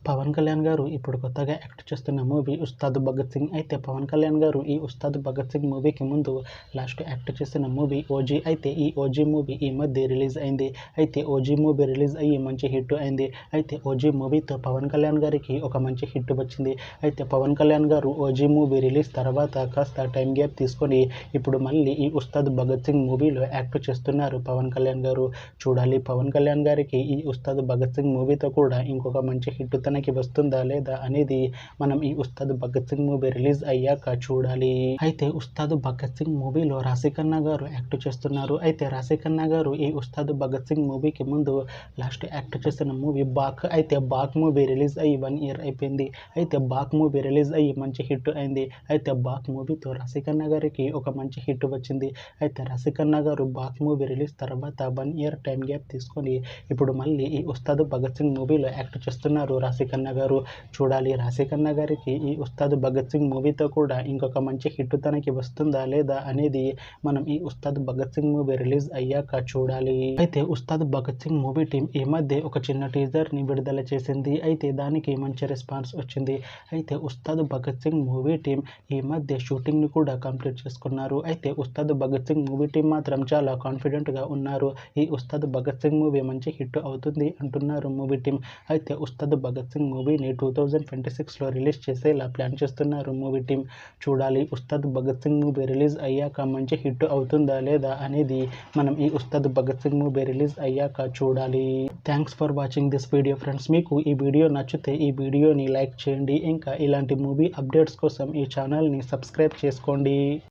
పవన్ కళ్యాణ్ గారు ఇప్పుడు కొత్తగా యాక్ట్ చేస్తున్న మూవీ ఉస్తాద్ భగత్ సింగ్. అయితే పవన్ కళ్యాణ్ గారు ఈ ఉస్తాద్ భగత్ సింగ్ మూవీకి ముందు లాస్ట్ యాక్ట్ చేసిన మూవీ ఓజీ. అయితే ఈ ఓజీ మూవీ ఈ మధ్య రిలీజ్ అయింది. అయితే ఓజీ మూవీ రిలీజ్ అయ్యి మంచి హిట్ అయింది. అయితే ఓజీ మూవీతో పవన్ కళ్యాణ్ గారికి ఒక మంచి హిట్ వచ్చింది. అయితే పవన్ కళ్యాణ్ గారు ఓజీ మూవీ రిలీజ్ తర్వాత కాస్త టైం గ్యాప్ తీసుకొని ఇప్పుడు మళ్ళీ ఈ ఉస్తాద్ భగత్ సింగ్ మూవీలో యాక్ట్ చేస్తున్నారు పవన్ కళ్యాణ్ గారు. చూడాలి పవన్ కళ్యాణ్ గారికి ఈ ఉస్తాద్ భగత్ సింగ్ మూవీతో కూడా ఇంకొక మంచి హిట్ తనకి వస్తుందా లేదా అనేది మనం ఈ ఉస్తాద్ భగత్ సింగ్ మూవీ రిలీజ్ అయ్యాక చూడాలి. అయితే ఉస్తాద్ భగత్ సింగ్ మూవీలో రాశిఖన్నా గారు యాక్ట్ చేస్తున్నారు. అయితే రాశిఖన్నా గారు ఈ ఉస్తాద్ భగత్ సింగ్ మూవీకి ముందు లాస్ట్ యాక్ట్ చేసిన మూవీ బాక్. అయితే బాక్ మూవీ రిలీజ్ అయ్యి 1 year అయిపోయింది. అయితే బాక్ మూవీ రిలీజ్ అయ్యి మంచి హిట్ అయింది. అయితే బాక్ మూవీతో రాశిఖన్నా గారికి ఒక మంచి హిట్ వచ్చింది. అయితే రాశిఖన్నా గారు బాక్ మూవీ రిలీజ్ తర్వాత 1 year టైం గ్యాప్ తీసుకొని ఇప్పుడు మళ్ళీ ఈ ఉస్తాద్ భగత్ సింగ్ మూవీలో యాక్ట్ చేస్తున్నారు రాశిఖన్నా గారు. చూడాలి రాశిఖన్నా గారికి ఈ ఉస్తాద్ భగత్ సింగ్ మూవీతో కూడా ఇంకొక మంచి హిట్ తనకి వస్తుందా లేదా అనేది మనం ఈ ఉస్తాద్ భగత్ సింగ్ మూవీ రిలీజ్ అయ్యాక చూడాలి. అయితే ఉస్తాద్ భగత్ సింగ్ మూవీ టీం ఈ మధ్య ఒక చిన్న టీజర్ ని విడుదల చేసింది. అయితే దానికి మంచి రెస్పాన్స్ వచ్చింది. అయితే ఉస్తాద్ భగత్ సింగ్ మూవీ టీం ఈ మధ్య షూటింగ్ ని కూడా కంప్లీట్ చేసుకున్నారు. అయితే ఉస్తాద్ భగత్ సింగ్ మూవీ టీం మాత్రం చాలా కాన్ఫిడెంట్ గా ఉన్నారు. ఈ ఉస్తాద్ భగత్ సింగ్ మూవీ మంచి హిట్ అవుతుంది అంటున్నారు మూవీ టీం. అయితే ఉస్తాద్ భగత్ సింగ్ మూవీని 2026లో రిలీజ్ చేసేలా ప్లాన్ చేస్తున్నారు మూవీ టీం. చూడాలి ఉస్తాద్ భగత్ సింగ్ మూవీ రిలీజ్ అయ్యాక మంచి హిట్ అవుతుందా లేదా అనేది మనం ఈ ఉస్తాద్ భగత్ సింగ్ మూవీ రిలీజ్ అయ్యాక చూడాలి. Thanks for watching this video friends. మీకు ఈ వీడియో నచ్చితే ఈ వీడియోని లైక్ చేయండి. ఇంకా ఇలాంటి మూవీ అప్డేట్స్ కోసం ఈ ఛానల్ని సబ్స్క్రైబ్ చేసుకోండి.